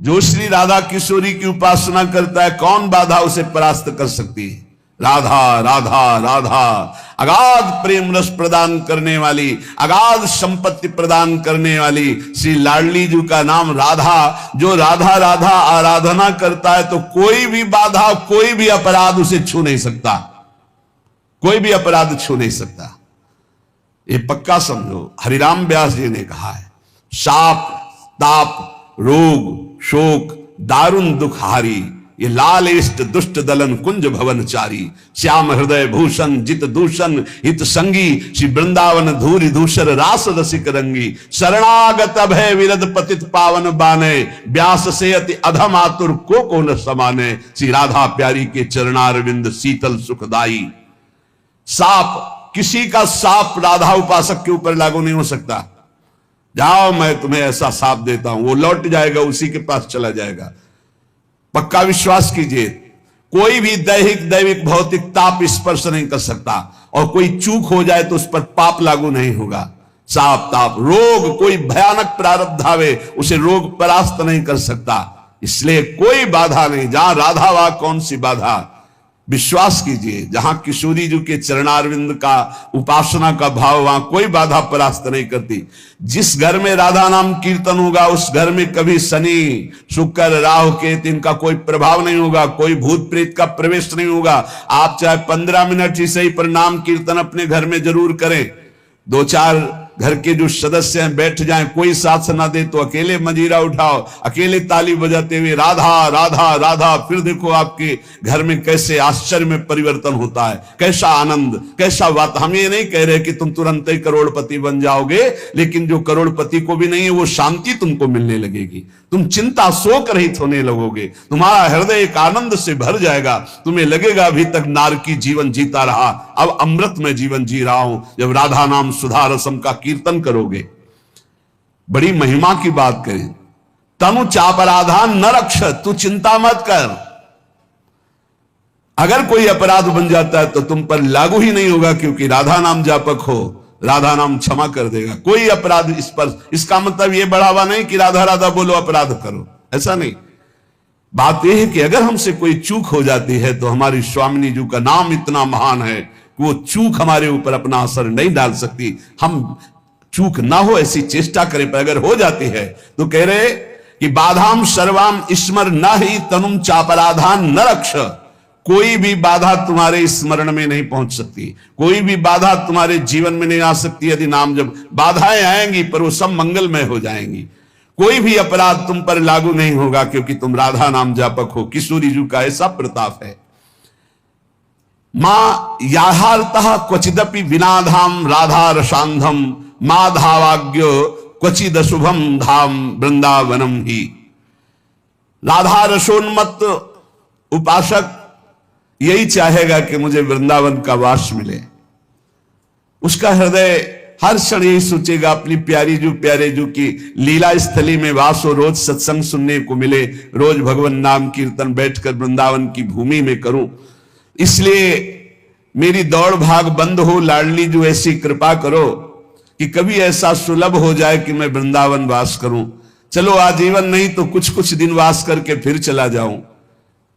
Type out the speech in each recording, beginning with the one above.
जो श्री राधा किशोरी की उपासना करता है, कौन बाधा उसे परास्त कर सकती है? राधा राधा राधा, अगाध प्रेम रस प्रदान करने वाली, अगाध संपत्ति प्रदान करने वाली श्री लाडली जी का नाम राधा। जो राधा राधा आराधना करता है तो कोई भी बाधा, कोई भी अपराध उसे छू नहीं सकता, कोई भी अपराध छू नहीं सकता। ये पक्का समझो। हरिराम व्यास जी ने कहा है, शाप ताप रोग शोक दारुण दुख हारी, ये लाल इष्ट दुष्ट दलन कुंज भवनचारी, श्याम हृदय भूषण जित दूषण हित संगी, श्री वृंदावन धूरि धूसर रास रसिक रंगी, शरणागत अभय विरद पतित पावन बाने, व्यास से अति अधम आतुर को न समाने, श्री राधा प्यारी के चरणारविंद शीतल सुखदाई। साप, किसी का साप राधा उपासक के ऊपर लागू नहीं हो सकता। जाओ मैं तुम्हें ऐसा साप देता हूं, वो लौट जाएगा, उसी के पास चला जाएगा। पक्का विश्वास कीजिए, कोई भी दैहिक दैविक भौतिक ताप स्पर्श नहीं कर सकता, और कोई चूक हो जाए तो उस पर पाप लागू नहीं होगा। साप ताप रोग, कोई भयानक प्रारब्ध आवे उसे रोग परास्त नहीं कर सकता, इसलिए कोई बाधा नहीं। जहां राधा वहां कौन सी बाधा? विश्वास कीजिए, जहां किशोरी जी के चरणारविंद का उपासना का भाव, वहां कोई बाधा परास्त नहीं करती। जिस घर में राधा नाम कीर्तन होगा उस घर में कभी शनि शुक्र राहु केतु इनका कोई प्रभाव नहीं होगा, कोई भूत प्रेत का प्रवेश नहीं होगा। आप चाहे 15 मिनट ही सही पर नाम कीर्तन अपने घर में जरूर करें। 2-4 घर के जो सदस्य हैं बैठ जाएं, कोई साथ ना दे तो अकेले मजीरा उठाओ, अकेले ताली बजाते हुए राधा राधा राधा, फिर देखो आपके घर में कैसे आश्चर्य में परिवर्तन होता है, कैसा आनंद, कैसा बात। हम ये नहीं कह रहे कि तुम तुरंत ही करोड़पति बन जाओगे, लेकिन जो करोड़पति को भी नहीं है वो शांति तुमको मिलने लगेगी, तुम चिंता शोक रहित होने लगोगे, तुम्हारा हृदय एक आनंद से भर जाएगा, तुम्हें लगेगा अभी तक नारकी जीवन जीता रहा, अब अमृत में जीवन जी रहा हूं। जब राधा नाम सुधा रसम का कीर्तन करोगे, बड़ी महिमा की बात करें। तनु चापराधान न रक्ष, तू चिंता मत कर। अगर कोई अपराध बन जाता है तो तुम पर लागू ही नहीं होगा, क्योंकि राधा नाम जापक हो, राधा नाम क्षमा कर देगा। कोई अपराध इस पर, इसका मतलब यह बढ़ावा नहीं कि राधा राधा बोलो अपराध करो, ऐसा नहीं। बात यह है कि अगर हमसे कोई चूक हो जाती है तो हमारी स्वामिनी जी का नाम इतना महान है कि वो चूक हमारे ऊपर अपना असर नहीं डाल सकती। हम चूक ना हो ऐसी चेष्टा करें, पर अगर हो जाती है तो कह रहे कि बाधाम सर्वाम स्मर न ही तनुम चापराधान न रक्ष। कोई भी बाधा तुम्हारे स्मरण में नहीं पहुंच सकती, कोई भी बाधा तुम्हारे जीवन में नहीं आ सकती यदि नाम जब। बाधाएं आएंगी पर वो सब मंगलमय हो जाएंगी। कोई भी अपराध तुम पर लागू नहीं होगा, क्योंकि तुम राधा नाम जापक हो। किशोरी जी का ऐसा प्रताप है। मां याहार्तः क्वचिदपि विनाधाम राधा रसांधम, माधावाग्यो क्वचिद शुभम धाम वृंदावनम ही। राधा रसोन्मत्त उपासक यही चाहेगा कि मुझे वृंदावन का वास मिले। उसका हृदय हर क्षण यही सोचेगा अपनी प्यारी जो प्यारे जो की लीला स्थली में वास हो, रोज सत्संग सुनने को मिले, रोज भगवान नाम कीर्तन बैठकर वृंदावन की भूमि में करूं। इसलिए मेरी दौड़ भाग बंद हो, लाडली जो ऐसी कृपा करो कि कभी ऐसा सुलभ हो जाए कि मैं वृंदावन वास करूं। चलो आजीवन नहीं तो कुछ कुछ दिन वास करके फिर चला जाऊं।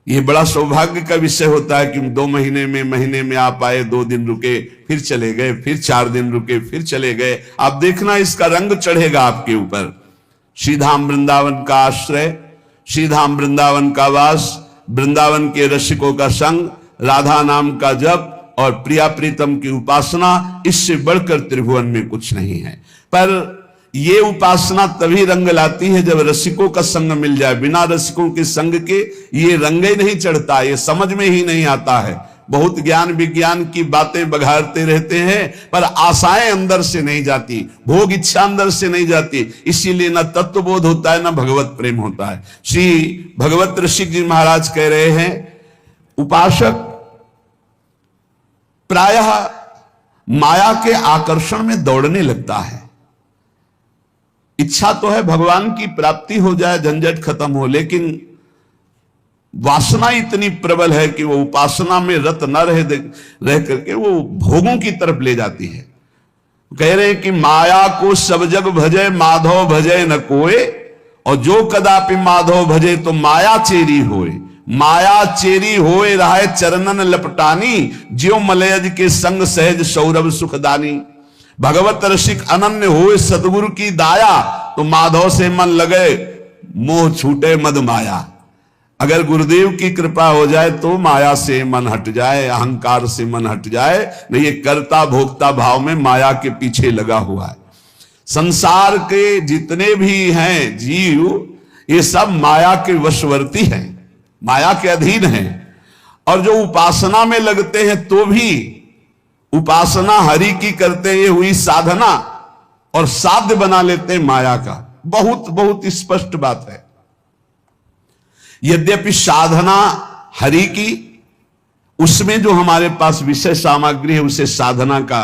ये बड़ा सौभाग्य का विषय होता है कि 2 महीने में आप आए, 2 दिन रुके, फिर चले गए, फिर 4 दिन रुके, फिर चले गए। आप देखना इसका रंग चढ़ेगा आपके ऊपर। श्रीधाम वृंदावन का आश्रय, श्रीधाम वृंदावन का वास, वृंदावन के रसिकों का संग, राधा नाम का जप और प्रिया प्रीतम की उपासना, इससे बढ़कर त्रिभुवन में कुछ नहीं है। पर ये उपासना तभी रंग लाती है जब रसिकों का संग मिल जाए। बिना रसिकों के संग के ये रंग ही नहीं चढ़ता, ये समझ में ही नहीं आता है। बहुत ज्ञान विज्ञान की बातें बघारते रहते हैं, पर आशाएं अंदर से नहीं जाती, भोग इच्छा अंदर से नहीं जाती। इसीलिए न तत्वबोध होता है, न भगवत प्रेम होता है। श्री भगवत ऋषिक जी महाराज कह रहे हैं, उपासक प्रायः माया के आकर्षण में दौड़ने लगता है। इच्छा तो है भगवान की प्राप्ति हो जाए, झंझट खत्म हो, लेकिन वासना इतनी प्रबल है कि वो उपासना में रत न रह करके वो भोगों की तरफ ले जाती है। कह रहे हैं कि माया को सब जग भजे, माधव भजे न कोय, और जो कदापि माधव भजे तो माया चेरी होए, माया चेरी होए रहे चरणन लपटानी, ज्यो मलयज के संग सहज सौरभ सुखदानी। भगवत रसिक अनन्य होए सतगुरु की दाया, तो माधव से मन लगे मोह छूटे मद माया। अगर गुरुदेव की कृपा हो जाए तो माया से मन हट जाए, अहंकार से मन हट जाए, नहीं ये कर्ता भोक्ता भाव में माया के पीछे लगा हुआ है। संसार के जितने भी हैं जीव, ये सब माया के वशवर्ती हैं, माया के अधीन हैं। और जो उपासना में लगते हैं तो भी उपासना हरि की करते हैं, ये हुई साधना, और साध्य बना लेते हैं माया का। बहुत बहुत स्पष्ट बात है। यद्यपि साधना हरि की, उसमें जो हमारे पास विषय सामग्री है उसे साधना का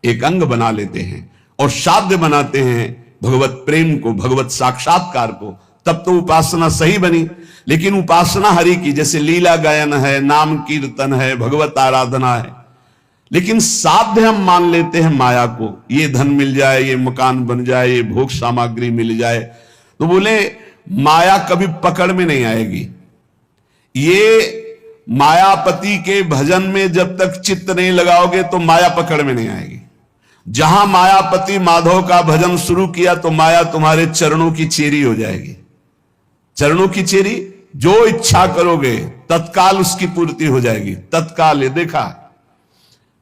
एक अंग बना लेते हैं और साध्य बनाते हैं भगवत प्रेम को, भगवत साक्षात्कार को, तब तो उपासना सही बनी। लेकिन उपासना हरि की, जैसे लीला गायन है, नाम कीर्तन है, भगवत आराधना है, लेकिन साध्य हम मान लेते हैं माया को। ये धन मिल जाए, ये मकान बन जाए, ये भोग सामग्री मिल जाए, तो बोले माया कभी पकड़ में नहीं आएगी। ये मायापति के भजन में जब तक चित्त नहीं लगाओगे तो माया पकड़ में नहीं आएगी। जहां मायापति माधव का भजन शुरू किया तो माया तुम्हारे चरणों की चेरी हो जाएगी। चरणों की चेरी, जो इच्छा करोगे तत्काल उसकी पूर्ति हो जाएगी, तत्काल। ये देखा,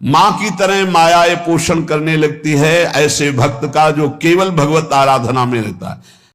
मां की तरह माया ये पोषण करने लगती है ऐसे भक्त का जो केवल भगवत आराधना में रहता है।